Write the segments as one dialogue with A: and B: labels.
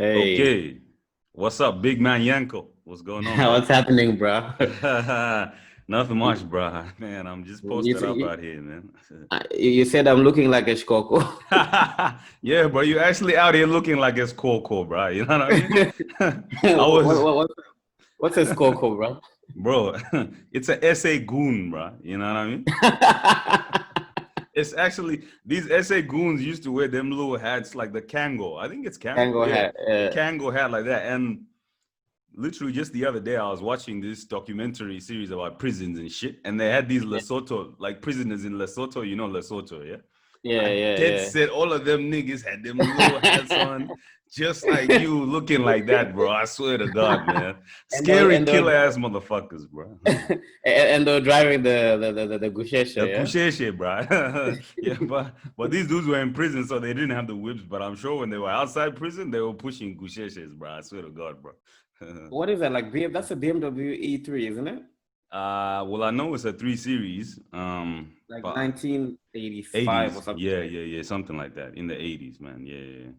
A: Hey,
B: Okay. What's up, big man Yanko? What's going on,
A: what's
B: bro?
A: happening, bro?
B: Nothing much,
A: You,
B: bro. Man, I'm just
A: you,
B: posted
A: say-
B: up
A: you,
B: out here, man.
A: you said I'm looking like a shkoko.
B: Yeah, bro, you actually out here looking like it's cool, bro. You know what I mean? I
A: What,
B: was,
A: what, what, what's a skoko, bro?
B: bro, it's a SA goon, bro. You know what I mean? It's actually these SA goons used to wear them little hats like the Kango. I think it's Kango.
A: Tango
B: Yeah,
A: hat.
B: the Kango hat like that. And literally just the other day, I was watching this documentary series about prisons and shit, and they had these
A: Yeah,
B: Lesotho, like prisoners in Lesotho. You know Lesotho, yeah?
A: yeah,
B: I
A: yeah,
B: dead
A: yeah.
B: set all of them niggas had them little hats on, just like you, looking like that, bro. I swear to God, man.
A: and they
B: Scary
A: and they
B: killer ass motherfuckers, bro.
A: and they're driving the gushesha,
B: The
A: yeah.
B: kusheshe, bro. Yeah, but these dudes were in prison, so they didn't have the whips. But I'm sure when they were outside prison, they were pushing kusheshes, bro. I swear to God, bro.
A: What is that like? That's a BMW E3, isn't it?
B: Well, I know it's a 3 series.
A: Like
B: But
A: 1985 or
B: 80s,
A: something
B: yeah,
A: like.
B: yeah, yeah, something like that. In the 80s, man. Yeah, yeah, yeah.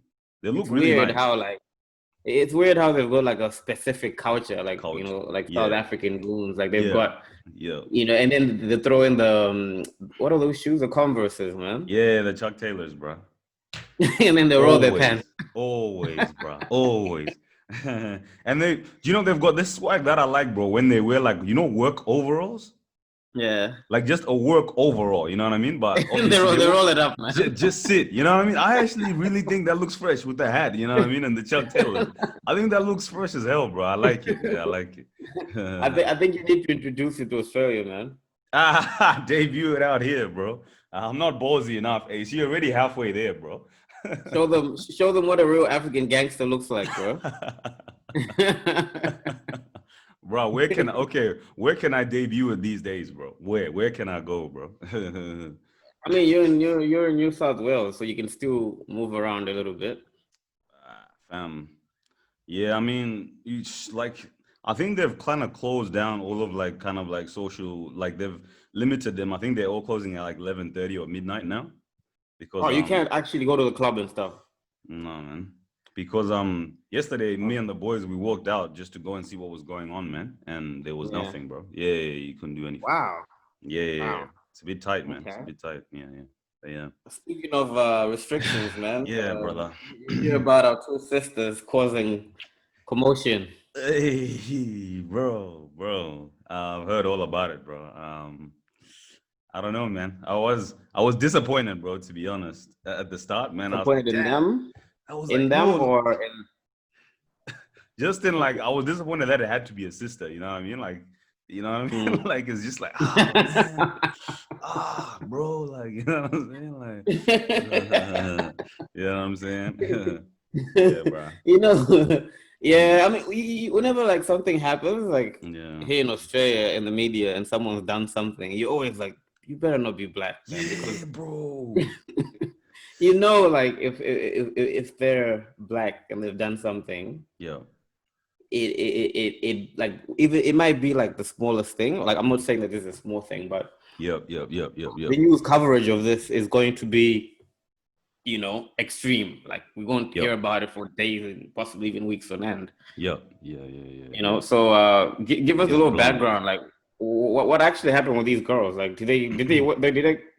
B: They look
A: It's
B: really
A: weird
B: nice.
A: how like it's weird how they've got like a specific culture, like
B: Culture.
A: like South
B: Yeah,
A: African goons. Like they've
B: yeah,
A: got,
B: yeah,
A: and then they throw in the what are those shoes? The Converses, man.
B: yeah. The Chuck Taylors, bro.
A: And then they roll their pants.
B: Always, always, bro. Always. And they've got this swag that I like, bro. When they wear like work overalls.
A: Yeah,
B: Like just a work overall, you know what I mean? But
A: and
B: obviously
A: they roll it up, man.
B: just sit, you know what I mean? I actually really think that looks fresh with the hat, you know what I mean? And the Chuck Taylors. I think that looks fresh as hell, bro. I like it. Yeah, I like it.
A: I think you need to introduce it to Australia, man.
B: Debut it out here, bro. I'm not ballsy enough, Ace. You're already halfway there, bro.
A: Show them what a real African gangster looks like, bro.
B: Bro, where can I debut it these days, bro? Where can I go, bro?
A: I mean, you're in New South Wales, so you can still move around a little bit.
B: Fam. Yeah, I mean, like I think they've kind of closed down all of like kind of like social, like they've limited them. I think they're all closing at like 11:30 or midnight now because
A: Oh, you can't actually go to the club and stuff.
B: no, man. Because yesterday me and the boys we walked out just to go and see what was going on, man, and there was
A: Yeah.
B: nothing, bro. Yeah, you couldn't do anything.
A: Wow.
B: Yeah, yeah, yeah.
A: Wow.
B: It's a bit tight, man. It's a
A: Okay.
B: bit tight. Yeah, yeah. Yeah.
A: Speaking of restrictions, man,
B: Yeah, brother.
A: you hear about our two sisters causing commotion.
B: Hey, bro. I've heard all about it, bro. I don't know, man. I was disappointed, bro, to be honest. At the start, man, I was like,
A: Disappointed in
B: damn.
A: them,
B: I was like, no,
A: or in
B: just in like I was disappointed that it had to be a sister, you know what I mean? Like, you know what I mean?
A: mm.
B: Like it's just like, ah man, bro, like you know what I'm saying? Like you know what I'm saying? Yeah, bro.
A: you know, yeah. I mean, whenever like something happens, like
B: Yeah.
A: here in Australia in the media, and someone's done something, you always like, you better not be black, man, because
B: Yeah, bro.
A: like if they're black and they've done something,
B: Yeah.
A: it like even it might be like the smallest thing. Like I'm not saying that this is a small thing, but
B: Yep.
A: the news coverage of this is going to be, extreme. Like we won't
B: Yep.
A: hear about it for days and possibly even weeks on end.
B: Yep. Yeah.
A: So give
B: It
A: us a
B: gets
A: little
B: blown.
A: background. Like what actually happened with these girls? Like did they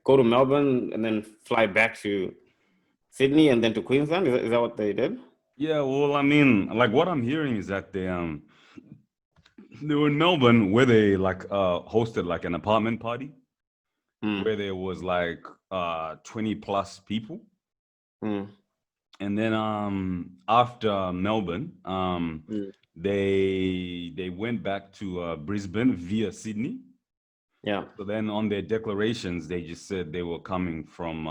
A: go to Melbourne and then fly back to Sydney and then to Queensland? Is that what they did?
B: Yeah, well, I mean, like what I'm hearing is that they were in Melbourne where they like hosted like an apartment party
A: Hmm.
B: where there was like 20 plus people.
A: Hmm.
B: And then after Melbourne,
A: Hmm.
B: they went back to Brisbane via Sydney.
A: Yeah.
B: So then on their declarations, they just said they were coming from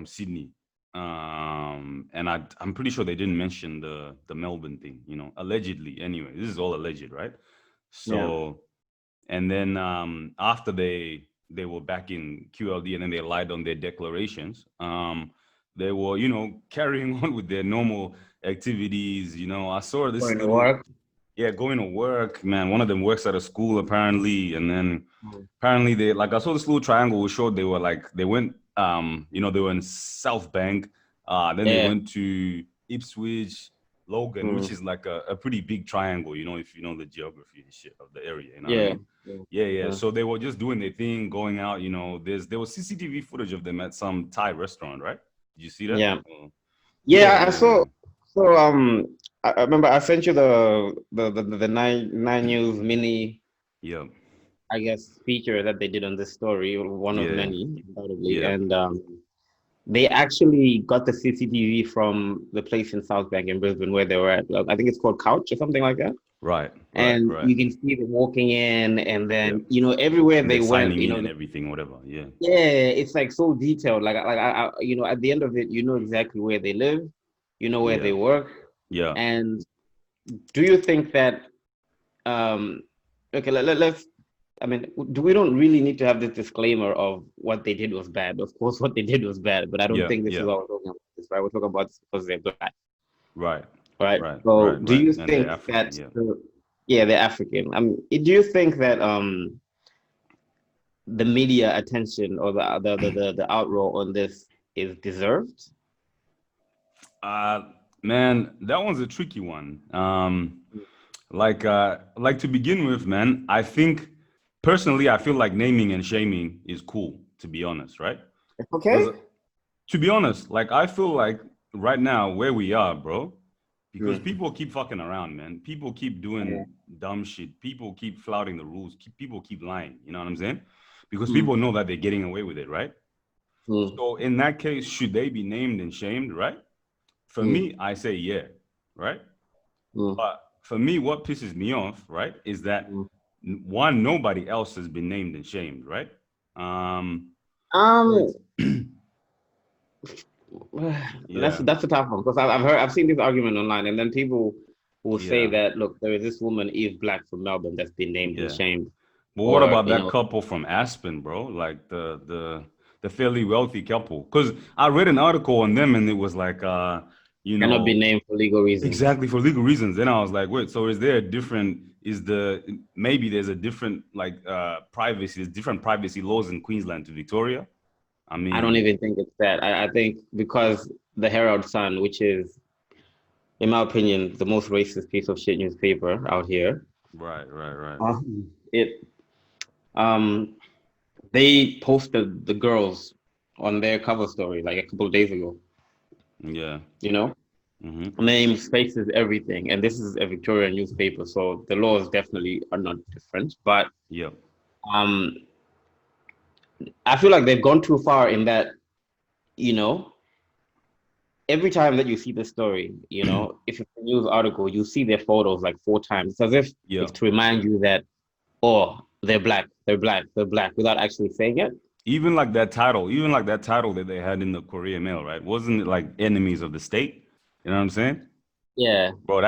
B: Sydney. And I'm pretty sure they didn't mention the Melbourne thing, allegedly. Anyway, this is all alleged, right?
A: Yeah.
B: So, and then after they were back in QLD, and then they lied on their declarations. They were, carrying on with their normal activities. I saw this
A: Going to
B: little,
A: work.
B: yeah, going to work, man. One of them works at a school apparently, and then
A: Hmm.
B: apparently they like I saw this little triangle was showed they were like they went they were in South Bank, then they
A: Yeah.
B: went to Ipswich, Logan, which is like a pretty big triangle, you know, if you know the geography and shit of the area, you know what I
A: Yeah.
B: mean? Yeah. So they were just doing their thing, going out, you know. There was CCTV footage of them at some Thai restaurant, right? Did you see that?
A: Yeah.
B: Oh,
A: Yeah, I
B: yeah.
A: saw. So I remember I sent you the nine news mini,
B: Yeah.
A: I guess, feature that they did on this story, one of
B: Yeah.
A: many, undoubtedly.
B: Yeah.
A: And they actually got the CCTV from the place in South Bank in Brisbane where they were at. Like, I think it's called Couch or something like that.
B: Right.
A: And
B: Right.
A: you can see them walking in, and
B: Yeah.
A: then everywhere
B: And
A: they
B: they're
A: went,
B: signing in and everything, whatever. Yeah.
A: yeah, it's like so detailed. Like at the end of it, you know exactly where they live, you know where
B: Yeah.
A: they work,
B: Yeah.
A: and do you think that okay, let's I mean, we don't really need to have this disclaimer of what they did was bad. Of course, what they did was bad, but I don't
B: Yeah.
A: think this is
B: Yeah.
A: what we're talking about. This, right? We're talking about this because they're black,
B: Right.
A: right?
B: Right.
A: So,
B: Right.
A: do
B: Right.
A: you
B: And they're
A: think
B: African.
A: that
B: Yeah.
A: yeah, they're African? Do you think that the media attention or the outroar on this is deserved?
B: Man, that one's a tricky one. Like to begin with, man, I think personally, I feel like naming and shaming is cool, to be honest, right? Because
A: Okay.
B: to be honest, like I feel like right now where we are, bro, because
A: Mm.
B: people keep fucking around, man. People keep doing dumb shit. People keep flouting the rules. People keep lying. You know what I'm saying? Because people know that they're getting away with it, right?
A: Mm.
B: So in that case, should they be named and shamed, right? For
A: Mm.
B: me, I say yeah, right?
A: Mm.
B: But for me, what pisses me off, right, is that
A: Mm.
B: one, nobody else has been named and shamed, right?
A: Um,
B: Yeah,
A: that's a tough one because I've seen this argument online, and then people will say
B: yeah,
A: that look, there is this woman Eve Black from Melbourne that's been named and
B: yeah.
A: shamed,
B: But what
A: or
B: about that couple from Aspen, bro? Like the fairly wealthy couple? Because I read an article on them, and it was like, you
A: cannot be
B: know,
A: named for legal reasons.
B: exactly for legal reasons. Then I was like, wait, so is there a different? Maybe there's a different like privacy? There's different privacy laws in Queensland to Victoria. I
A: I don't
B: mean,
A: even think it's that. I think because the Herald Sun, which is, in my opinion, the most racist piece of shit newspaper out here,
B: right.
A: it um they posted the girls on their cover story like a couple of days ago.
B: Yeah.
A: You know,
B: Mm-hmm.
A: names, faces, everything, and this is a Victorian newspaper, so the laws definitely are not different. But
B: Yep.
A: um, I feel like they've gone too far in that. You know, every time that you see the story, if it's a news article, you see their photos like 4 times. It's as if
B: Yeah.
A: it's to remind you that, oh, they're black, they're black, they're black, without actually saying it.
B: Even like that title that they had in the Korea Mail, right? Wasn't it like enemies of the state? You know what I'm saying?
A: Yeah,
B: Bro,
A: yeah.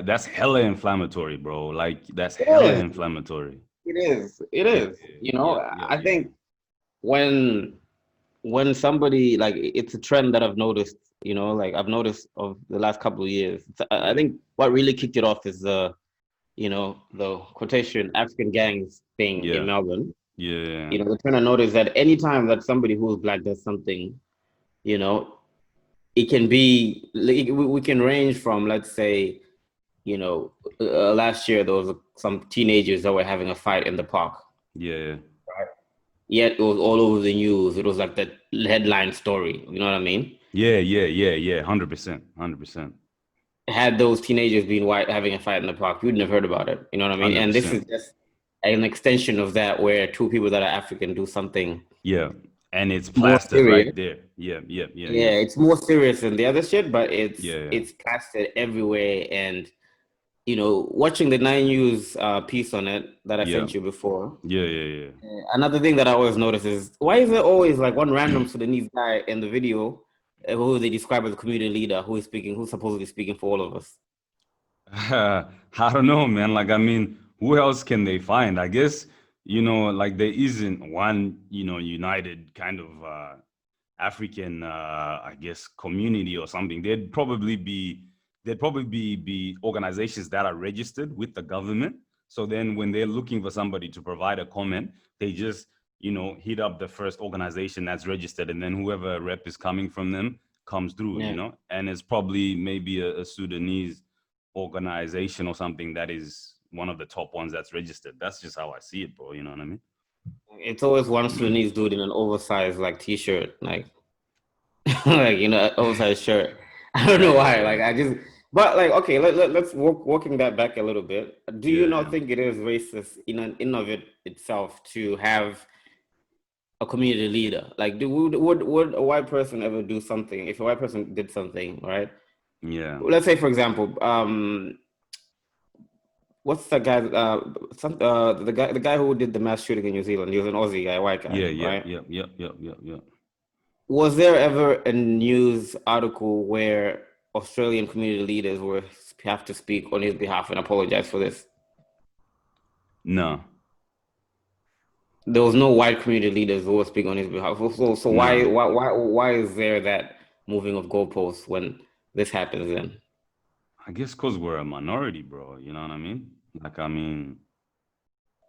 B: that's hella inflammatory, bro. Like that's
A: It
B: hella
A: is.
B: inflammatory.
A: It is. It
B: Yeah,
A: is. I
B: yeah.
A: think when somebody like it's a trend that I've noticed, like I've noticed of the last couple of years. I
B: Yeah.
A: think what really kicked it off is the quotation African gangs thing in
B: Yeah.
A: Melbourne.
B: Yeah.
A: They're trying to notice that anytime that somebody who's black does something, you know, it can be like, we can range from, let's say, last year there was some teenagers that were having a fight in the park.
B: Yeah.
A: Yet it was all over the news. It was like the headline story. You know what I mean?
B: Yeah. 100%. 100%.
A: Had those teenagers been white having a fight in the park, you wouldn't have heard about it. You know what I mean? And this
B: 100%.
A: is just an extension of that, where two people that are African do something
B: Yeah. And it's
A: more
B: plastered
A: serious.
B: right there. Yeah.
A: Yeah, it's more serious than the other shit, but
B: Yeah.
A: it's plastered everywhere. And watching the Nine News piece on it that I
B: Yeah.
A: sent you before.
B: Yeah.
A: Another thing that I always notice is why is there always like one random Sudanese guy in the video who they describe as a community leader who's supposedly speaking for all of us?
B: I don't know, man. Like, I mean, who else can they find? I guess, like there isn't one, united kind of African, I guess, community or something. There'd probably be organizations that are registered with the government. So then when they're looking for somebody to provide a comment, they just, hit up the first organization that's registered, and then whoever rep is coming from them, comes through,
A: Yeah.
B: you know, and it's probably maybe a Sudanese organization or something that is one of the top ones that's registered. That's just how I see it, bro. You know what I mean?
A: It's always one Sudanese dude in an oversized like t-shirt, like like oversized shirt. I don't know
B: Yeah,
A: why.
B: yeah,
A: Like I just but like okay, let's walking that back a little bit. Do you
B: yeah,
A: not
B: yeah.
A: think it is racist in of it itself to have a community leader? Like would a white person ever do something if a white person did something, right?
B: Yeah.
A: Let's say for example, what's that guy? The guy who did the mass shooting in New Zealand. He was an Aussie guy, white guy,
B: Yeah, yeah,
A: right?
B: yeah, yeah, yeah, yeah, yeah.
A: Was there ever a news article where Australian community leaders were have to speak on his behalf and apologize for this?
B: No,
A: There was no white community leaders who were speaking on his behalf. So why
B: no.
A: why why why is there that moving of goalposts when this happens then?
B: I guess because we're a minority, bro. You know what I mean? Like, I mean,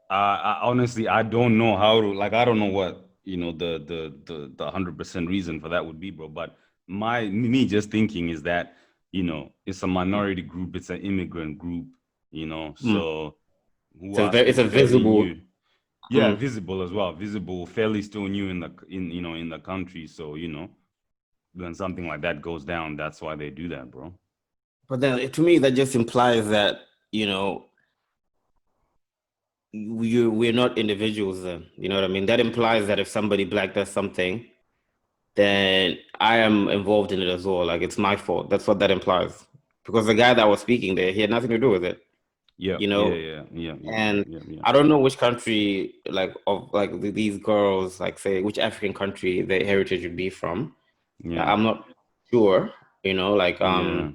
B: I honestly, I don't know how to, like, I don't know what, you know, the 100% reason for that would be, bro. But me just thinking is that, you know, it's a minority group, it's an immigrant group, you know,
A: Mm.
B: so who
A: It's a
B: are
A: very,
B: still
A: it's a
B: fairly
A: visible.
B: new. Yeah,
A: Mm.
B: visible as well, visible, fairly still new in the country. So, you know, when something like that goes down, that's why they do that, bro.
A: But then to me that just implies that, you know, we're not individuals then. You know what I mean? That implies that if somebody black does something, then I am involved in it as well. Like it's my fault. That's what that implies. Because the guy that was speaking there, he had nothing to do with it,
B: Yeah,
A: you
B: yeah,
A: know?
B: yeah, yeah, yeah, yeah,
A: And
B: yeah, yeah.
A: I don't know which country, like of like these girls, like say which African country their heritage would be from.
B: Yeah,
A: I'm not sure, like
B: yeah.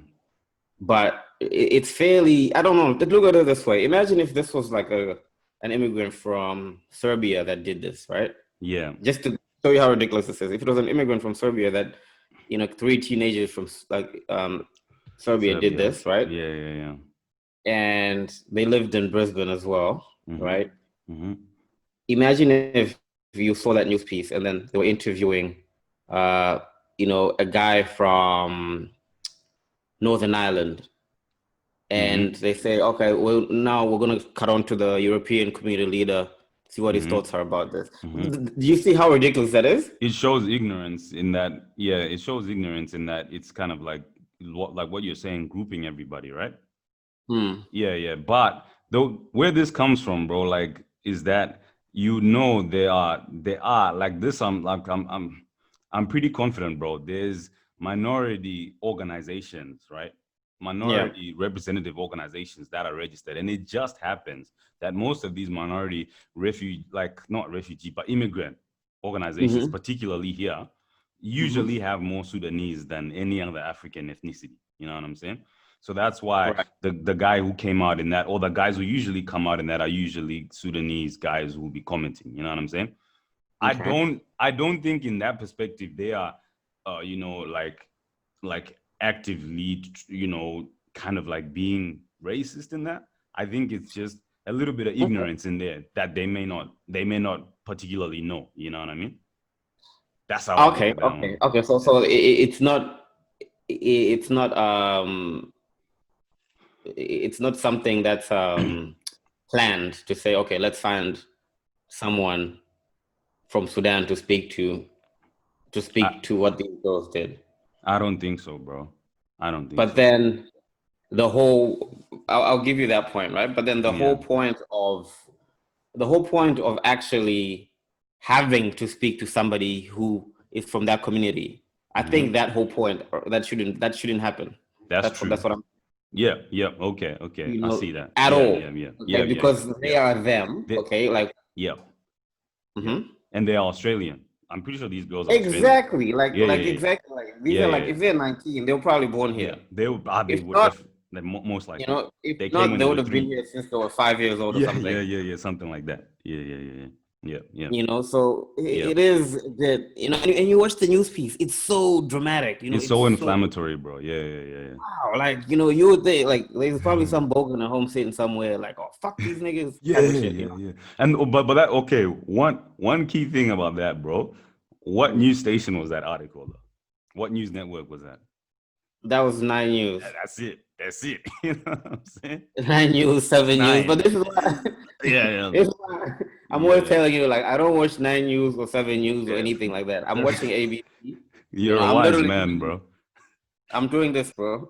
A: but it's fairly, I don't know. Look at it this way. Imagine if this was like an immigrant from Serbia that did this, right?
B: Yeah.
A: Just to show you how ridiculous this is. If it was an immigrant from Serbia that, three teenagers from like Serbia did
B: Serbia.
A: this, right?
B: Yeah, yeah, yeah.
A: And they lived in Brisbane as well,
B: Mm-hmm.
A: right?
B: Mm-hmm.
A: Imagine if you saw that news piece and then they were interviewing, uh, a guy from Northern Ireland, and
B: Mm-hmm.
A: they say, okay, well, now we're going to cut on to the European community leader, see what his
B: Mm-hmm.
A: thoughts are about this.
B: Mm-hmm.
A: Do you see how ridiculous that is?
B: It shows ignorance in that, yeah, it shows ignorance in that it's kind of like what you're saying, grouping everybody, right?
A: Hmm.
B: Yeah, yeah. But though where this comes from, bro, like is that they are like this. I'm pretty confident, bro. There's minority organizations, right?
A: Yeah.
B: Minority representative organizations that are registered. And it just happens that most of these minority like not refugee, but immigrant organizations,
A: Mm-hmm.
B: particularly here,
A: Mm-hmm.
B: usually have more Sudanese than any other African ethnicity. You know what I'm saying? So that's why
A: Right.
B: the guy who came out in that, or the guys who usually come out in that, are usually Sudanese guys who will be commenting. You know what I'm saying? I
A: Okay.
B: don't I don't think in that perspective they are, like actively, kind of like being racist in that. I think it's just a little bit of
A: Okay.
B: ignorance in there that they may not particularly know. You know what I mean? That's how I look
A: Okay.
B: at that
A: Okay.
B: one.
A: Okay. So it's not something that's planned to say, okay, let's find someone from Sudan to
B: I
A: speak to what these girls did.
B: I don't think so, bro. I don't think
A: But
B: so.
A: then I'll give you that point, right? But then
B: Yeah.
A: the whole point of actually having to speak to somebody who is from that community, I think
B: Hmm.
A: that whole point that shouldn't happen.
B: That's
A: That's what
B: true.
A: that's what I'm,
B: Yeah, yeah, okay, okay. I see that.
A: at
B: Yeah,
A: all.
B: yeah, yeah, yeah,
A: Okay,
B: yeah, yeah,
A: because they
B: yeah.
A: are them.
B: They,
A: Okay, like
B: yeah, yeah.
A: mhm.
B: And they're Australian. I'm pretty sure these girls are Australian.
A: Exactly, like
B: Yeah,
A: like
B: yeah, yeah,
A: exactly like these
B: yeah,
A: are
B: yeah,
A: like
B: yeah.
A: if they're 19, they were probably born
B: Yeah.
A: here.
B: They
A: If
B: would
A: not,
B: like, most likely.
A: if
B: They came
A: not,
B: when
A: they
B: they
A: would
B: were
A: have been
B: 3.
A: here since they were 5 years old or
B: Yeah, yeah,
A: something.
B: yeah, yeah, something like that. Yeah, yeah, yeah, yeah, yeah, yeah,
A: So
B: yeah.
A: it is that, and you watch the news piece, it's so dramatic,
B: It's
A: it's
B: so
A: so
B: inflammatory, bro. Yeah, yeah, yeah, yeah.
A: wow, like, you would think like there's probably some bogan at home sitting somewhere like, oh, fuck these niggas
B: Yeah,
A: type of shit.
B: yeah, yeah. And but that, okay. One key thing about that, bro. What
A: Mm.
B: news station was that article though? What news network was that?
A: That was Nine News.
B: That's it. That's it. You know what I'm saying?
A: 9 News, 7 News. But
B: Nine.
A: this is why,
B: Yeah,
A: this is why I'm always
B: yeah,
A: telling you, like, I don't watch 9 News or 7 News or
B: yeah.
A: anything like that. I'm watching ABC. You
B: You're
A: know,
B: a
A: I'm
B: wise
A: literally
B: man,
A: doing,
B: bro.
A: I'm doing this, bro.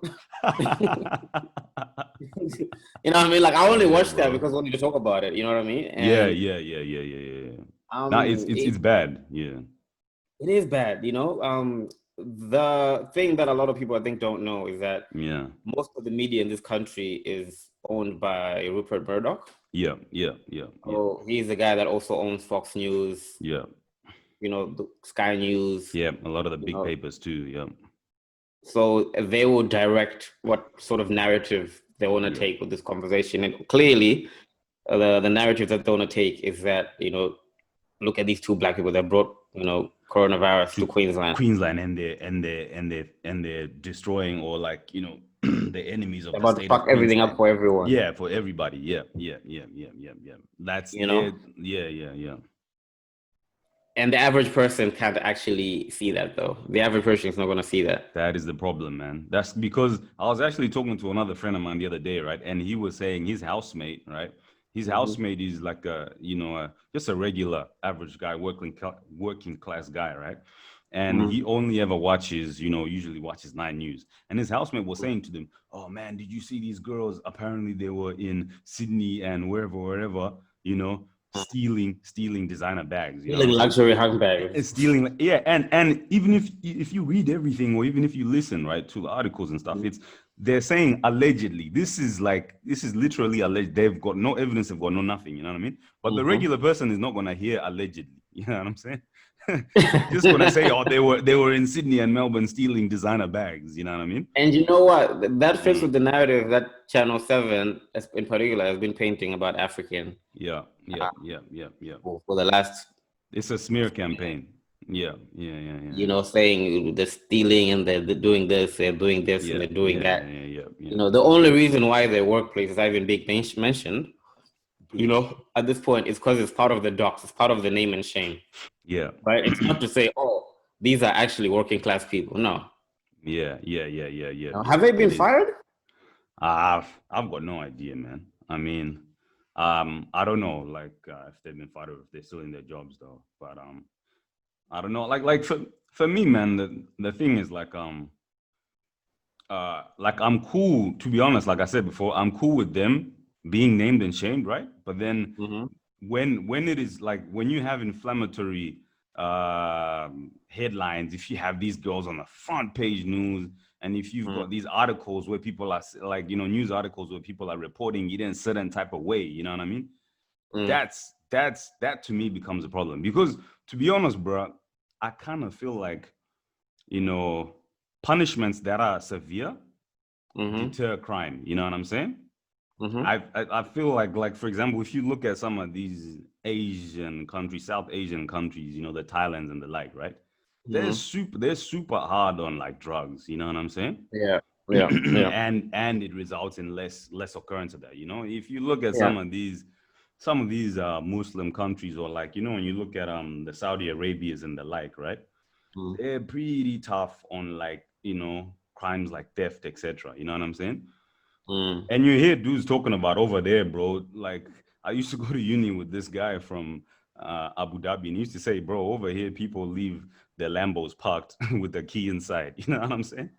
A: You know what I mean? Like, I only
B: Yeah,
A: watch that
B: bro.
A: because I wanted to talk about it. You know what I mean?
B: Yeah,
A: And
B: yeah, yeah, yeah, yeah, yeah. Nah,
A: um,
B: it's
A: it,
B: bad. Yeah,
A: it is bad. You know, the thing that a lot of people I think don't know is that
B: yeah,
A: most of the media in this country is owned by Rupert Murdoch.
B: yeah, yeah, yeah, yeah,
A: So he's the guy that also owns Fox News,
B: yeah,
A: you know, the Sky News,
B: yeah. A lot of the
A: you
B: big
A: know.
B: papers too. Yeah,
A: So they will direct what sort of narrative they want to
B: yeah.
A: take with this conversation. And clearly, the narrative that they want to take is that, you know, look at these two black people that brought, you know, coronavirus to
B: To
A: Queensland.
B: Queensland, and they're destroying, or like, the enemies of
A: They're
B: the
A: about to
B: state of
A: fuck everything up
B: Queensland.
A: for everyone,
B: Yeah, for everybody. Yeah, yeah, yeah, yeah, yeah, yeah. That's
A: you know?
B: it. Yeah, yeah, yeah.
A: And the average person can't actually see that, though. The average person is not going to see that.
B: That is the problem, man. That's because I was actually talking to another friend of mine the other day, right? And he was saying his housemate, right? His
A: Mm-hmm.
B: housemate is like just a regular average guy, working class guy, right? And
A: Mm-hmm.
B: he only ever watches, usually watches Nine News. And his housemate was saying to them, "Oh man, did you see these girls? Apparently they were in Sydney and wherever, stealing designer bags. You know what
A: Feeling
B: I'm saying?
A: luxury handbags.
B: Stealing, yeah. And even if you read everything, or even if you listen, right, to the articles and stuff, they're saying allegedly. This is literally alleged. They've got no evidence, they've got no nothing, you know what I mean? But the regular person is not going to hear allegedly, you know what I'm saying? Just going to say, oh, they were in Sydney and Melbourne stealing designer bags, you know what I mean?
A: And you know what? That fits
B: Mm.
A: with the narrative that Channel 7 in particular has been painting about African
B: Yeah, yeah, yeah, yeah, yeah.
A: for the last,
B: It's a smear campaign. Yeah, yeah, yeah, yeah,
A: you know, saying they're stealing and they're doing this, they're doing this, and
B: yeah,
A: they're doing
B: yeah,
A: that.
B: yeah, yeah, yeah,
A: You
B: yeah.
A: know, the only reason why their workplace is even being mentioned, you know, at this point is because it's part of the docs, it's part of the name and shame,
B: Yeah.
A: right? It's not to say, oh, these are actually working class people. No.
B: Yeah, yeah, yeah, yeah, yeah,
A: Now,
B: yeah.
A: have they been
B: It is.
A: fired?
B: I've got no idea, man. I mean, I don't know, like, if they've been fired or if they're still in their jobs though. But I don't know. Like for me, man, the thing is like I'm cool, to be honest. Like I said before, I'm cool with them being named and shamed, right? But then
A: Mm-hmm.
B: when it is like when you have inflammatory headlines, if you have these girls on the front page news, and if you've got these articles where people are like, news articles where people are reporting it in a certain type of way, you know what I mean? That to me becomes a problem, because to be honest, bro, I kind of feel like, punishments that are severe
A: Mm-hmm.
B: deter crime. You know what I'm saying?
A: Mm-hmm.
B: I feel like, for example, if you look at some of these Asian countries, South Asian countries, the Thailands and the like, right? They're
A: Mm-hmm.
B: super hard on like drugs. You know what I'm saying?
A: Yeah. Yeah. Yeah.
B: and it results in less occurrence of that. If you look at
A: Yeah.
B: some of these Muslim countries, or like, when you look at the Saudi Arabias and the like, right?
A: Mm.
B: They're pretty tough on like, crimes like theft, etc. You know what I'm saying?
A: Mm.
B: And you hear dudes talking about over there, bro. Like, I used to go to uni with this guy from Abu Dhabi, and he used to say, bro, over here people leave their Lambos parked with the key inside. You know what I'm saying?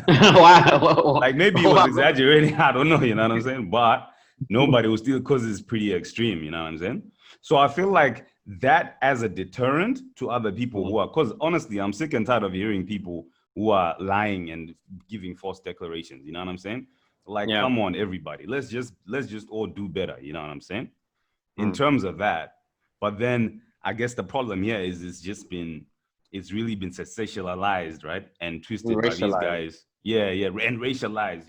A: Wow.
B: Like, maybe he was exaggerating. I don't know. You know what I'm saying? But nobody will steal because it's pretty extreme. You know what I'm saying? So I feel like that as a deterrent to other people who are, because honestly, I'm sick and tired of hearing people who are lying and giving false declarations. You know what I'm saying? Like,
A: Yeah.
B: come on, everybody. Let's just all do better. You know what I'm saying? In
A: Mm.
B: terms of that. But then I guess the problem here is it's really been sensationalized, right? And twisted by these
A: Racialized.
B: guys. Yeah, yeah. And racialized,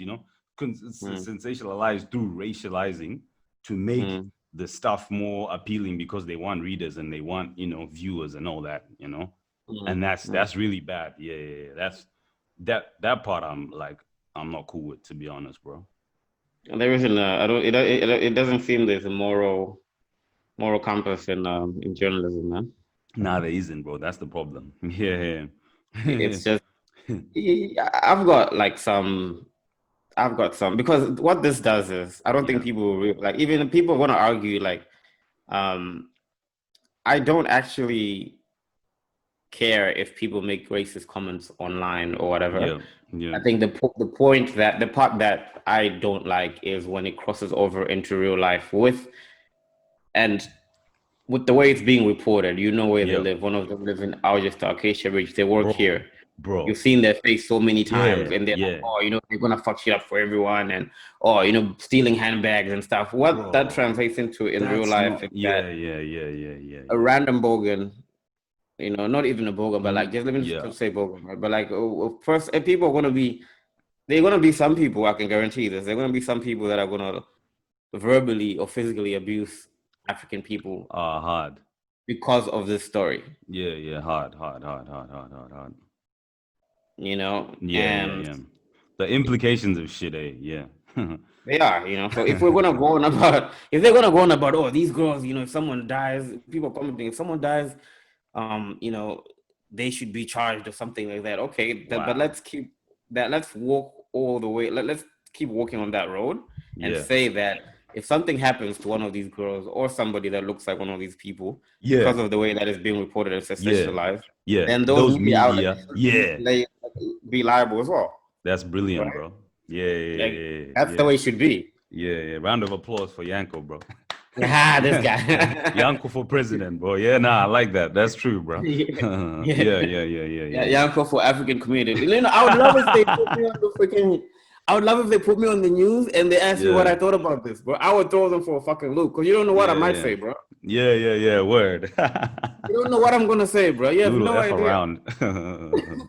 B: sensationalized through racializing to make the stuff more appealing, because they want readers and they want, viewers and all that, and that's really bad. Yeah, yeah, yeah. That's that part I'm not cool with, to be honest, bro.
A: There isn't a, I don't, it doesn't seem there's a moral compass in journalism, man.
B: Nah, there isn't, bro. That's the problem. Yeah, yeah.
A: It's just I've got like I've got some because what this does is I don't think
B: Yeah.
A: people like even people want to argue like um I don't actually care if people make racist comments online or whatever.
B: Yeah. Yeah.
A: I think the point that the part that I don't like is when it crosses over into real life and with the way it's being reported, you know where they
B: Yeah.
A: live. One of them lives in Algesta, Acacia Ridge. They work
B: Bro.
A: here. You've
B: Bro.
A: seen their face so many times,
B: Yeah.
A: and they're like,
B: Yeah.
A: oh, they're gonna fuck shit up for everyone, and oh, stealing handbags and stuff. What that
B: Bro.
A: translates into in real
B: That's
A: life
B: not.
A: is that
B: Yeah. Yeah. Yeah. Yeah. Yeah.
A: a
B: Yeah.
A: random bogan, not even a bogan, but like
B: Mm,
A: just let me
B: yeah.
A: just say bogan, right? But like first, people are gonna be, they're gonna be some people. I can guarantee this. There are gonna be some people that are gonna verbally or physically abuse African people
B: Hard.
A: because of this story.
B: Yeah. Yeah. Hard. Hard. Hard. Hard. Hard. Hard. Hard. Yeah. Yeah.
A: And
B: Yeah. The implications of shit. Yeah.
A: they are. So if we're gonna go on about, if they're gonna go on about, oh, these girls, if someone dies, people commenting, if someone dies, um, you know, they should be charged or something like that. Okay, but
B: Wow.
A: let's keep that. Let's walk all the way. Let's keep walking on that road and
B: Yeah.
A: say that if something happens to one of these girls or somebody that looks like one of these people
B: Yeah.
A: because of the way that it's being reported and
B: Yeah.
A: sensationalized,
B: Yeah.
A: then those
B: Those
A: media outlets
B: media. Yeah.
A: be liable as well,
B: That's brilliant,
A: right?
B: bro. Yeah. Yeah.
A: Like
B: Yeah.
A: that's the
B: Yeah.
A: way it should be.
B: Yeah. Yeah. Round of applause for Yanko, bro.
A: This guy.
B: Yanko for president, bro. Yeah, nah, I like that. That's true, bro.
A: Yeah.
B: Yeah, yeah, yeah, yeah,
A: Yeah,
B: yeah.
A: Yanko for African community. I would love if they put me on the freaking. I would love if they put me on the news and they asked me what
B: Yeah,
A: I thought about this, bro. I would throw them for a fucking loop because you don't know what I
B: yeah,
A: might
B: yeah.
A: say, bro.
B: Yeah, yeah, yeah. Word.
A: You don't know what I'm gonna say, bro. You have
B: You will
A: no
B: F
A: idea.
B: around.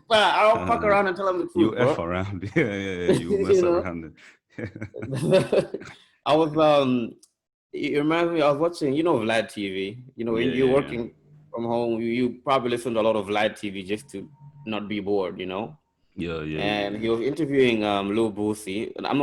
A: But I'll fuck around and tell them the
B: You
A: truth,
B: F
A: bro.
B: around. Yeah, yeah, yeah. You mess
A: You know,
B: around.
A: I was It reminds me. I was watching, Vlad TV. When
B: Yeah,
A: you're
B: yeah, yeah.
A: working from home, you probably listen to a lot of Vlad TV just to not be bored,
B: Yeah, yeah,
A: And
B: yeah,
A: he was interviewing Lil Boosie, and I'm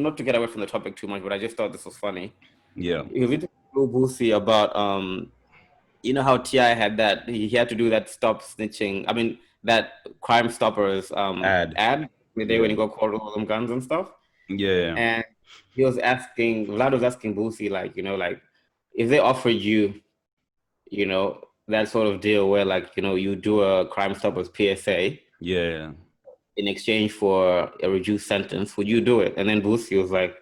A: not to get away from the topic too much, but I just thought this was funny.
B: yeah.
A: He was interviewing Lil Boosie about how T.I. had that he had to do that stop snitching. I mean that Crime Stoppers
B: Ad.
A: ad the day when
B: Yeah,
A: he got caught with all them guns and stuff.
B: yeah,
A: And Vlad was asking Boosie like if they offered you, that sort of deal where like you do a Crime Stoppers PSA
B: yeah.
A: in exchange for a reduced sentence, would you do it? And then Boosie was like,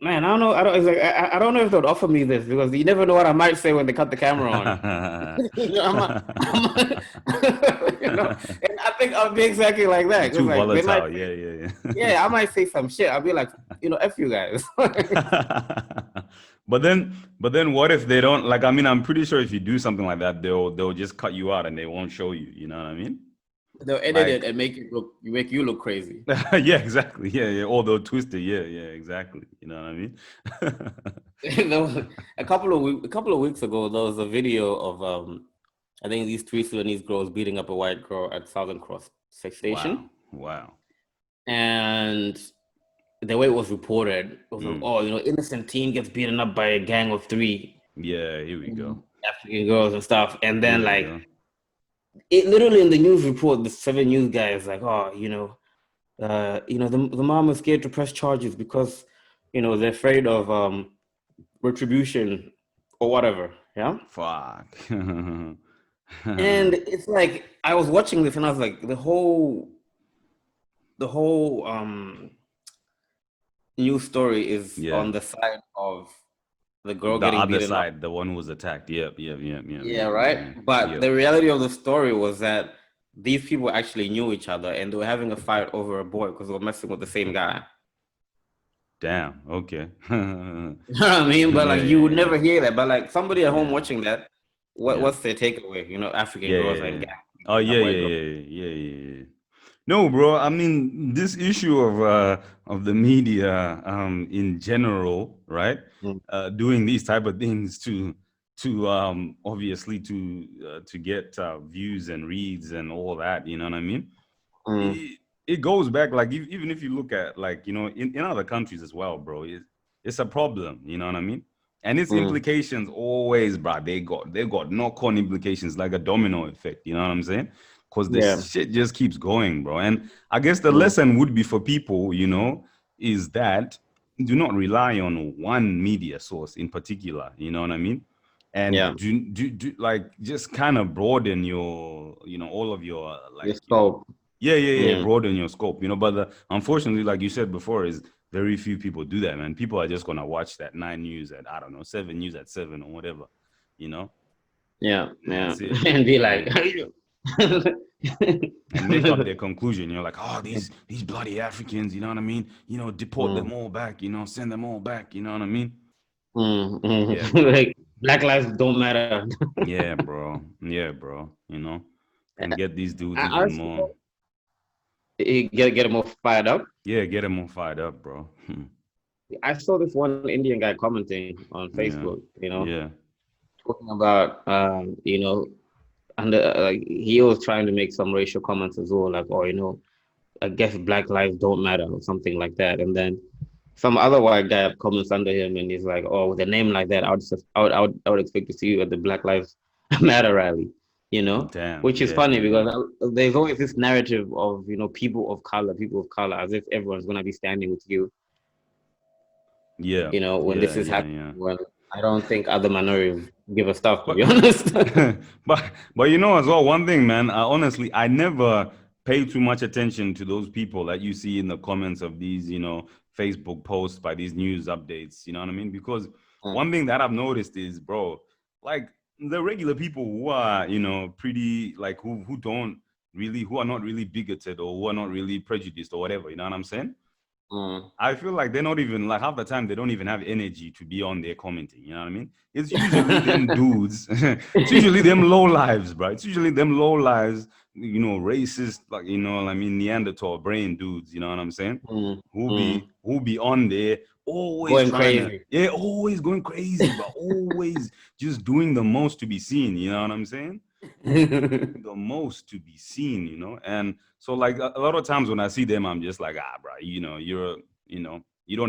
A: man, I don't know. It's like, I don't know if they'd offer me this because you never know what I might say when they cut the camera on. And I think I'll be exactly like that.
B: Too
A: Like they might
B: volatile.
A: say,
B: Yeah, yeah,
A: yeah, I might say some shit. I'll be like, F you guys.
B: yeah. But then what if they don't like, I mean, I'm pretty sure if you do something like that, they'll just cut you out and they won't show you, you know what I mean?
A: They'll edit it
B: Like
A: and make you look crazy.
B: yeah, exactly. Yeah, yeah. Or they'll twist it. Yeah, yeah, exactly. You know what I mean?
A: A couple of weeks ago, there was a video of I think these three Sudanese girls beating up a white girl at Southern Cross
B: Wow.
A: station,
B: Wow.
A: and the way it was reported was like,
B: Mm.
A: oh, innocent teen gets beaten up by a gang of three
B: Yeah, here we go.
A: African girls and stuff, and
B: Here
A: then
B: we
A: like
B: go.
A: it literally in the news report, the 7 News guy is like, oh, the mom is scared to press charges because they're afraid of retribution or whatever. Yeah.
B: Fuck.
A: And it's like I was watching this and I was like, the whole news story is
B: Yeah.
A: on the side of the girl
B: The
A: getting
B: other
A: beaten up.
B: side, the one who was attacked. Yep, yep, yep, yep.
A: Yeah, right. But
B: Yep.
A: the reality of the story was that these people actually knew each other and they were having a fight over a boy because they were messing with the same guy.
B: Damn. Okay.
A: You know what I mean? But like
B: Yeah,
A: you would
B: yeah,
A: never hear that. But like somebody at home
B: yeah,
A: watching that,
B: yeah.
A: what's their takeaway? African
B: Yeah,
A: girls
B: yeah,
A: and
B: yeah.
A: gangs
B: Oh,
A: beating up
B: yeah,
A: white
B: yeah,
A: girls.
B: yeah, yeah, yeah, yeah. No, bro. I mean, this issue of the media in general, right?
A: Mm,
B: Doing these type of things to obviously to get views and reads and all that, you know what I mean?
A: mm,
B: It goes back like even if you look at like in other countries as well, bro. It's a problem, you know what I mean? And its
A: mm.
B: implications always, bro. They got knock-on implications like a domino effect. You know what I'm saying? because
A: Yeah.
B: this shit just keeps going, bro. And I guess the lesson would be for people, is that do not rely on one media source in particular. You know what I mean? And do like just kind of broaden your, all of your
A: Your
B: like,
A: scope.
B: broaden your scope. But unfortunately, like you said before, is very few people do that, man. People are just gonna watch that 9 news at, I don't know, 7 news at 7 or whatever,
A: Yeah.
B: That's it.
A: And be like,
B: And make up their conclusion. You're like, oh, these bloody Africans, you know what I mean? Deport them all back, send them all back, you know what I mean? Yeah, bro.
A: like Black lives don't matter.
B: Yeah, bro. Yeah, bro. And get these dudes
A: I
B: even more.
A: get them all fired up.
B: Yeah, get them all fired up, bro.
A: I saw this one Indian guy commenting on Facebook,
B: Yeah.
A: talking about, he was trying to make some racial comments as well, like, I guess Black lives don't matter or something like that. And then some other white guy comments under him, and he's like, "Oh, with a name like that, I would expect to see you at the Black Lives Matter rally,"
B: Damn.
A: which is
B: Yeah,
A: funny
B: yeah.
A: because there's always this narrative of people of color, as if everyone's gonna be standing with you.
B: Yeah.
A: When this is happening,
B: Yeah.
A: when I don't think other minorities give a stuff, to be honest.
B: but as well, one thing, man, I never pay too much attention to those people that you see in the comments of these, Facebook posts by these news updates, you know what I mean? Because one thing that I've noticed is, bro, like the regular people who are, pretty, like who are not really bigoted or who are not really prejudiced or whatever, you know what I'm saying? I feel like they're not even, like, half the time they don't even have energy to be on there commenting, you know what I mean? It's usually them dudes, it's usually them low lives, bro. It's usually them low lives, racist, like, Neanderthal brain dudes, you know what I'm saying? Who be on there always always going crazy, but always just doing the most to be seen, you know what I'm saying? The most to be seen, and so, like, a lot of times when I see them, I'm just like, bro, you don't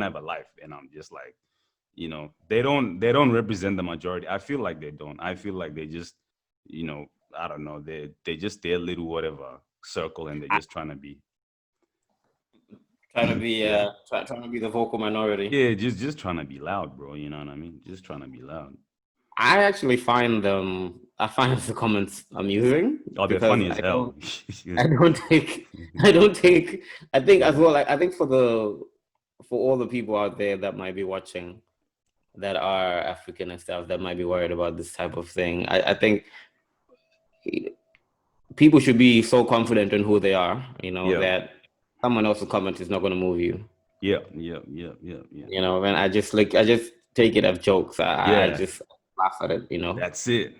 B: have a life. And I'm just like, they don't represent the majority. I feel like they don't. I feel like they just, I don't know, they just their little whatever circle, and they're just trying to be
A: trying to be the vocal minority.
B: Yeah, just trying to be loud, bro. You know what I mean? Just trying to be loud.
A: I actually find the comments amusing.
B: Oh, they're funny as hell.
A: I think as well, like, I think for all the people out there that might be watching that are African and stuff, that might be worried about this type of thing, I think people should be so confident in who they are, that someone else's comment is not going to move you.
B: Yeah.
A: And I just take it as jokes. I just laugh at it,
B: That's it.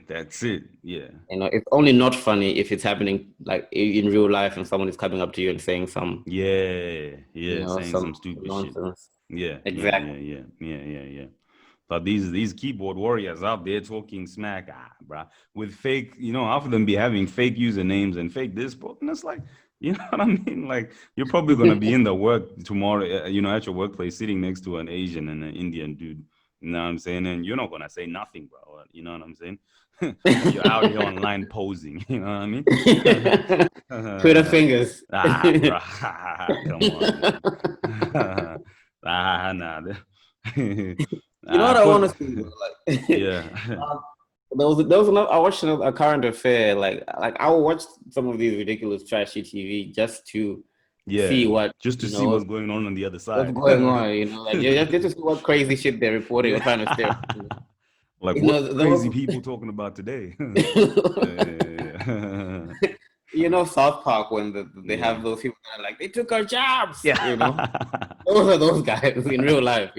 B: Yeah.
A: It's only not funny if it's happening like in real life and someone is coming up to you and saying some
B: saying some stupid
A: nonsense.
B: Shit. Yeah.
A: Exactly.
B: Yeah. But these keyboard warriors out there talking smack, bruh, with fake, half of them be having fake usernames and fake this, bro. And it's like, you know what I mean? Like, you're probably gonna be in the work tomorrow, at your workplace, sitting next to an Asian and an Indian dude. You know what I'm saying? And you're not gonna say nothing, bro. You know what I'm saying? You're out here online posing. You know what I mean?
A: Twitter fingers.
B: Bro. Come on. Nah.
A: You know what I want to see? Like,
B: yeah.
A: There was another, I watched a current affair. Like I will watch some of these ridiculous trashy TV just to see what
B: see what's going on the other side.
A: What's going on? Like just to see what crazy shit they're reporting or trying to steer.
B: Like, what crazy people talking about today?
A: South Park, when they have those people that are like, they took our jobs.
B: Yeah.
A: Those are those guys in real life.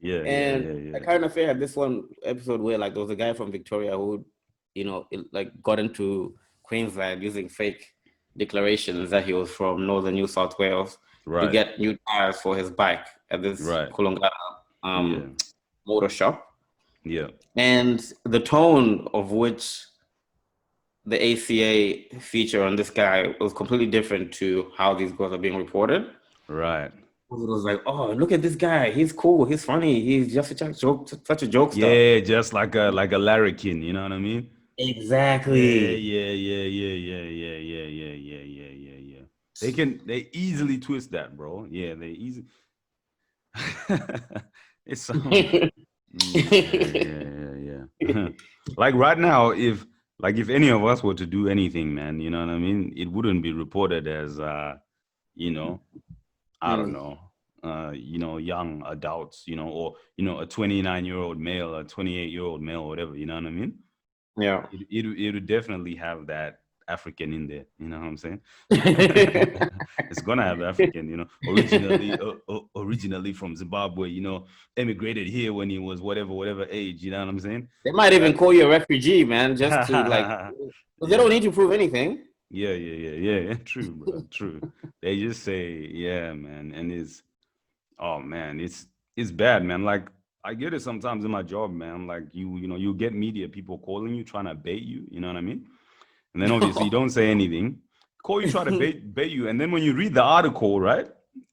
B: Yeah.
A: And Current Affair had this one episode where, like, there was a guy from Victoria who, got into Queensland using fake declarations that he was from northern New South Wales to get new tires for his bike at this Kulongata motor shop.
B: Yeah. And
A: the tone of which the ACA feature on this guy was completely different to how these girls are being reported.
B: Right.
A: It was like, oh, look at this guy. He's cool. He's funny. He's just such a jokester.
B: Yeah, just like a larrikin. You know what I mean?
A: Exactly.
B: Yeah. They easily twist that, bro. Yeah, they easy. It's yeah. Like right now, if any of us were to do anything, man, you know what I mean? It wouldn't be reported as you know, I don't
A: Mm,
B: know, young adults, or a 29-year-old male, a 28-year-old male, whatever, you know what I mean?
A: yeah.
B: It would definitely have that African in there. You know what I'm saying?
A: They
B: It's gonna have African. Originally from Zimbabwe. Emigrated here when he was whatever age. You know what I'm saying?
A: might even
B: That.
A: call you a refugee, man, just to like, because they don't
B: Yeah.
A: need to prove anything.
B: Yeah. True, bro. True. They just say, yeah, man, and oh man, it's bad, man. Like I get it sometimes in my job, man. Like you get media people calling you, trying to bait you. You know what I mean? And then obviously you don't say anything. Call you, try to bait you, and then when you read the article, right?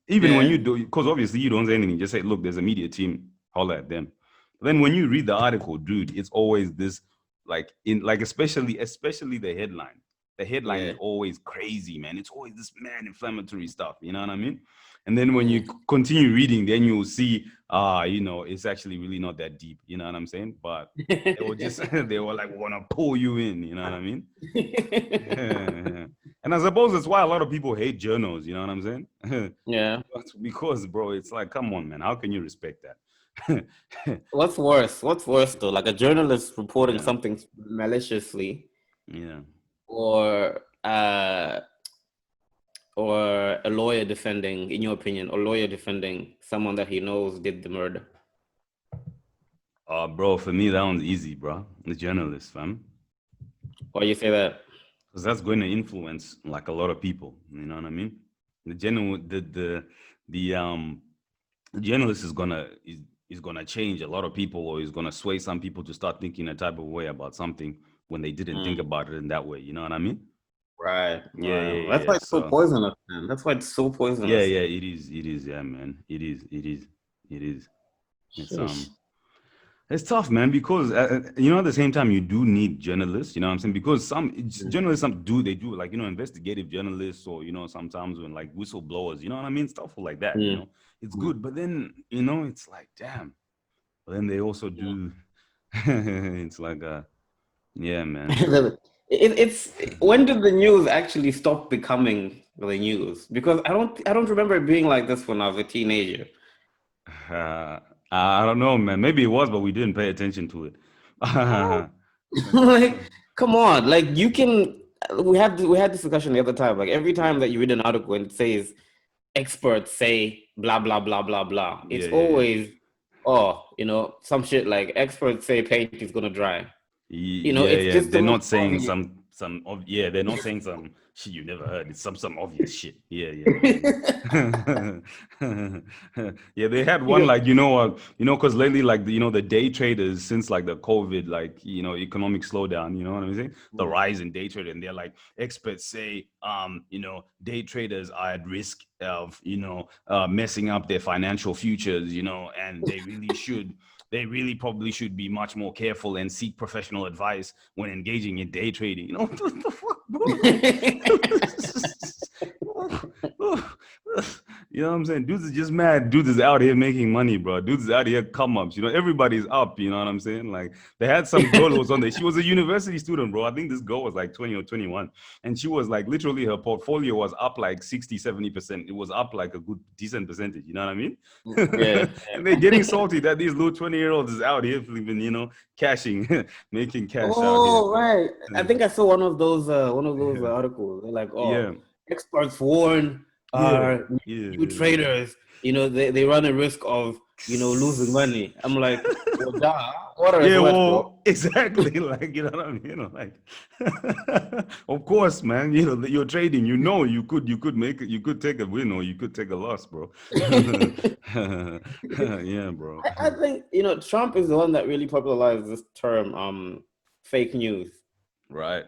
B: Even when
A: Yeah.
B: you do, because obviously you don't say anything, just say, "Look, there's a media team. Holler at them." But then when you read the article, dude, it's always this, especially the headline. The headline is
A: Yeah.
B: always crazy, man. It's always this mad inflammatory stuff. You know what I mean? And then when you
A: Mm.
B: continue reading, then you'll see, it's actually really not that deep. You know what I'm saying? But they were just they were like want to pull you in. You know what I mean? And I suppose that's why a lot of people hate journals. You know what I'm saying?
A: Yeah.
B: Because, bro, it's like, come on, man. How can you respect that?
A: What's worse? What's worse though? Like a journalist reporting
B: Yeah,
A: something maliciously,
B: yeah.
A: or or a lawyer defending, in your opinion, a lawyer defending someone that he knows did the murder.
B: Bro, for me, that one's easy, bro. The journalist, fam.
A: Why you say that?
B: Because that's going to influence like a lot of people. You know what I mean? The general, the journalist is gonna change a lot of people, or is gonna sway some people to start thinking a type of way about something when they didn't think
A: Mm.
B: about it in that way. You know what I mean?
A: Right,
B: Yeah,
A: right.
B: yeah,
A: That's
B: yeah.
A: why it's so
B: So
A: poisonous, man. That's why it's so
B: yeah,
A: poisonous.
B: yeah, it is, yeah, man. It is. It's
A: Sheesh.
B: it's tough, man, because at the same time you do need journalists. You know what I'm saying? Because
A: Mm.
B: journalists, they do like investigative journalists, or sometimes when like whistleblowers. You know what I mean? Stuff like that.
A: Mm.
B: It's
A: Mm.
B: good, but then it's like, damn. But then they also
A: Yeah.
B: do. It's like yeah, man.
A: It's when did the news actually stop becoming the news? Because I don't remember it being like this when I was a teenager.
B: I don't know, man. Maybe it was, but we didn't pay attention to it.
A: Like, come on, like you can. We had this discussion the other time. Like every time
B: Yeah,
A: that you read an article and it says experts say blah blah blah blah blah,
B: yeah,
A: it's
B: yeah,
A: always some shit like experts say paint is gonna dry.
B: yeah,
A: It's
B: yeah.
A: just the
B: They're
A: most
B: not saying
A: obvious.
B: yeah, they're not saying some shit you never heard. It's some obvious shit. Yeah. Yeah, they had
A: You
B: one,
A: know,
B: like because lately, like the day traders, since like the COVID, like economic slowdown, you know what I'm saying, the rise in day trading, and they're like, experts say day traders are at risk of messing up their financial futures, and they really probably should be much more careful and seek professional advice when engaging in day trading. What the fuck, bro? You know what I'm saying? Dudes is just mad. Dudes is out here making money, bro. Dudes is out here come ups. Everybody's up. You know what I'm saying? Like they had some girl who was on there. She was a university student, bro. I think this girl was like 20 or 21. And she was like, literally her portfolio was up like 60, 70%. It was up like a good, decent percentage. You know what I mean?
A: yeah.
B: And they're getting salty that these little 20-year-olds is out here flipping, cashing, making cash out here,
A: Oh, right. I
B: bro.
A: think I saw one of those articles. They're like, oh,
B: Yeah.
A: experts warn
B: Yeah.
A: new
B: Yeah.
A: traders, they run a risk of, losing money. I'm like, well, duh. Water is
B: Yeah,
A: wet, bro.
B: well, exactly. Like, you know what I mean? Like, of course, man. You're trading. You could make it. You could take a win, or you could take a loss, bro. Yeah, bro.
A: I think, Trump is the one that really popularized this term, fake news,
B: Right.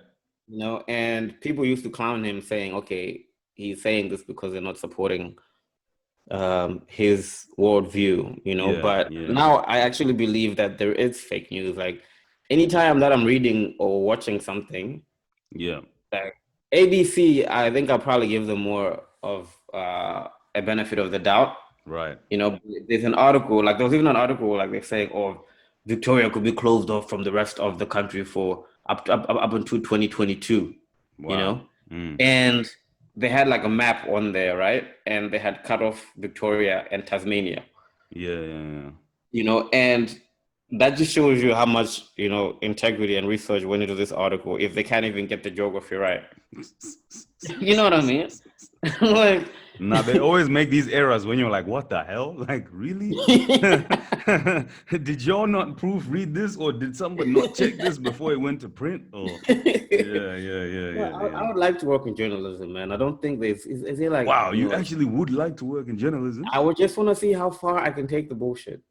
A: and people used to clown him saying, okay, he's saying this because they're not supporting his worldview,
B: Yeah.
A: but
B: Yeah.
A: now I actually believe that there is fake news. Like anytime that I'm reading or watching something,
B: Yeah.
A: like ABC, I think I'll probably give them more of a benefit of the doubt.
B: Right.
A: You know, there's an article, like there was even an article like they're saying, oh, Victoria could be closed off from the rest of the country for up until 2022, you
B: Wow.
A: know? And they had like a map on there, right? And they had cut off Victoria and Tasmania,
B: Yeah.
A: you know, and that just shows you how much, you know, integrity and research went into this article if they can't even get the geography right. You know what I mean? Like,
B: Now they always make these errors when you're like, what the hell? Like, really? Did y'all not proofread this, or did somebody not check this before it went to print? Or
A: I would like to work in journalism, man. I don't think there's is it like,
B: wow,
A: you
B: you
A: know,
B: actually would like to work in journalism?
A: I would just want to see how far I can take the bullshit.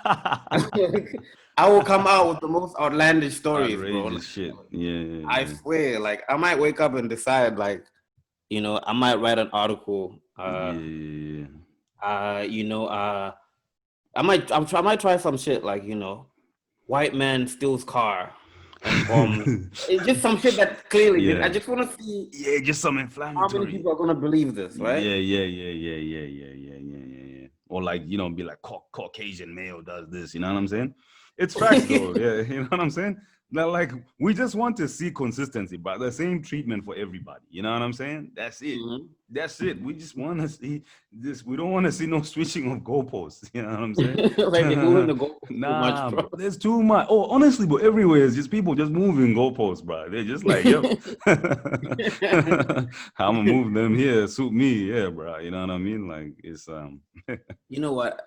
A: I will come out with the most outlandish stories, bro.
B: Outrageous shit. Yeah.
A: I swear, like I might wake up and decide, like, you know, I might write an article. You know, I might try some shit like, you know, white man steals car and bombs. It's just some shit that clearly. I just want to see.
B: Yeah, just some inflammatory.
A: How many people are gonna believe this, right?
B: Yeah. Or like, you know, be like Caucasian male does this. You know what I'm saying? It's facts though. Yeah, you know what I'm saying? Now, like, we just want to see consistency, but the same treatment for everybody. You know what I'm saying? That's it. That's it. We just want to see this. We don't want to see no switching of goalposts. You know what I'm saying?
A: Like they're moving the goalposts too much, bro.
B: There's too much. Oh, honestly, but everywhere it's just people just moving goalposts, bro. They're just like, yo, I'm gonna move them here, suit me, yeah, bro. You know what I mean? Like, it's
A: You know what?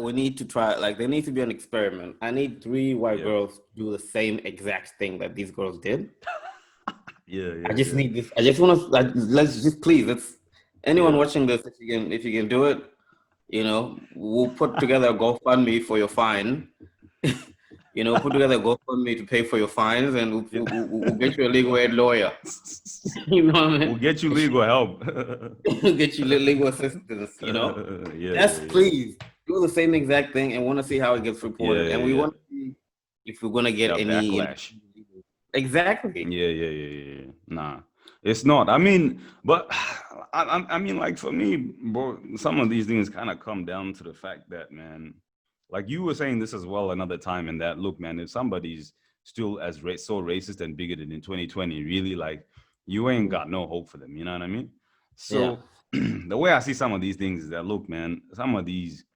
A: We need to try. Like, there needs to be an experiment. I need 3 white girls to do the same exact thing that these girls did. I just need this. I just want to. Let's just please. Let's anyone watching this, if you can do it, you know, we'll put together a GoFundMe for your fine. You know, put together a GoFundMe to pay for your fines, and we'll get you a legal aid lawyer. You know what I mean?
B: We'll get you legal help.
A: We'll get you legal assistance. You know, please do the same exact thing, and want to see how it gets reported, and we want to see if we're gonna get any
B: backlash.
A: Exactly.
B: Yeah. Nah, it's not. I mean, but I mean, like for me, bro, some of these things kind of come down to the fact that, man, like you were saying this as well another time, and that, look, man, if somebody's still as so racist and bigoted in 2020, really, like, you ain't got no hope for them. You know what I mean? So the way I see some of these things is that, look, man, some of these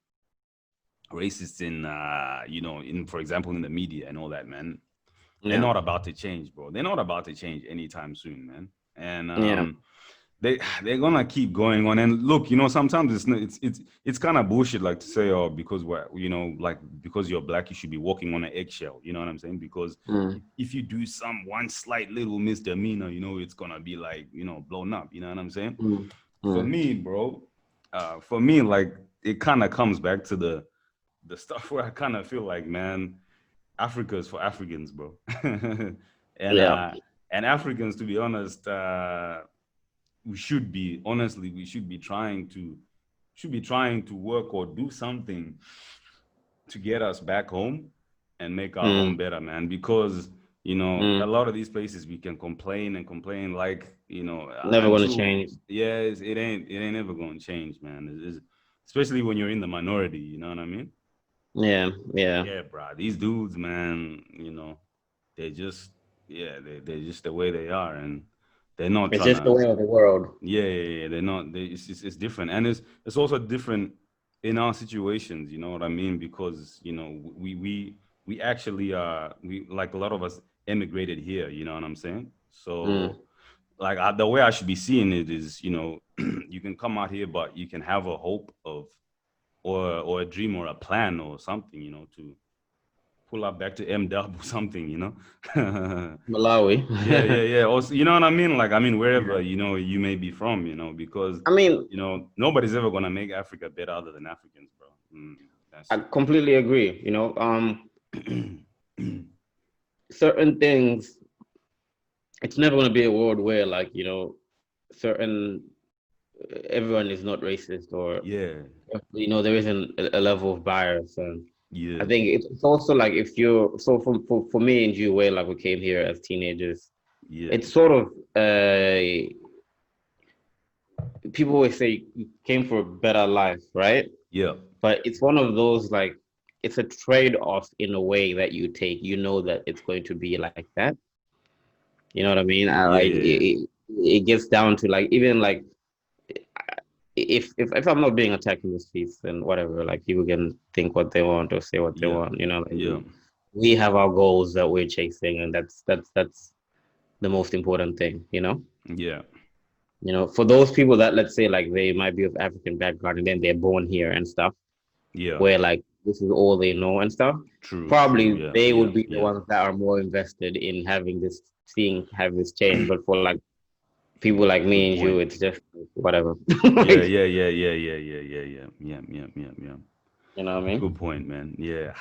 B: racists in, you know, for example, in the media and all that, man, they're not about to change, bro. They're not about to change anytime soon, man. And they're gonna keep going on. And look, you know, sometimes it's kind of bullshit, like to say, oh, because you know, like, because you're black, you should be walking on an eggshell. You know what I'm saying? Because if you do one slight little misdemeanor, you know, it's gonna be like, you know, blown up. You know what I'm saying? For me, bro, like, it kind of comes back to the stuff where I kind of feel like, man, Africa is for Africans, bro. And Africans, to be honest, we should be trying to work or do something to get us back home and make our home better, man. Because, you know, a lot of these places we can complain, like, you know,
A: never going to change.
B: Yeah, it ain't ever going to change, man. Especially when you're in the minority, you know what I mean? Yeah, bro. These dudes, man, you know, they're just the way they are, and they're not.
A: It's just the way of the world.
B: Yeah. They're not. It's different, and it's also different in our situations. You know what I mean? Because, you know, we actually like, a lot of us emigrated here. You know what I'm saying? So like, the way I should be seeing it is, you know, you can come out here, but you can have a hope of. Or a dream or a plan or something, you know, to pull up back to M-Dub or something, you know.
A: Malawi.
B: Yeah. Also, you know what I mean? Like, I mean, wherever, you know, you may be from, you know, because,
A: I mean,
B: you know, nobody's ever going to make Africa better other than Africans, bro.
A: I completely agree. You know, certain things, it's never going to be a world where, like, you know, everyone is not racist, or you know, there isn't a level of bias, and
B: Yeah.
A: I think it's also like if you're so for me and you, where like we came here as teenagers,
B: Yeah.
A: it's sort of people always say you came for a better life, right?
B: Yeah.
A: But it's one of those like it's a trade-off in a way that you take. You know that it's going to be like that. You know what I mean? I
B: Yeah.
A: like
B: Yeah. Yeah.
A: it gets down to like even like if I'm not being attacked in the streets, then whatever. Like people can think what they want or say what they
B: Yeah.
A: want. You know, like
B: Yeah.
A: we have our goals that we're chasing, and that's the most important thing.
B: Yeah.
A: For those people that let's say like they might be of African background and then they're born here and stuff,
B: Yeah.
A: where like this is all they know and stuff.
B: True. True.
A: Probably
B: Yeah.
A: they
B: Yeah.
A: would be the
B: Yeah.
A: ones that are more invested in have this change. But for like people like me
B: Good
A: and you,
B: point.
A: it's just whatever.
B: Yeah.
A: Like,
B: Yeah. Yeah. Yeah. Yeah. Yeah. Yeah. Yeah. Yeah. Yeah. Yeah. Yeah.
A: you know what I mean?
B: Good point, man. Yeah.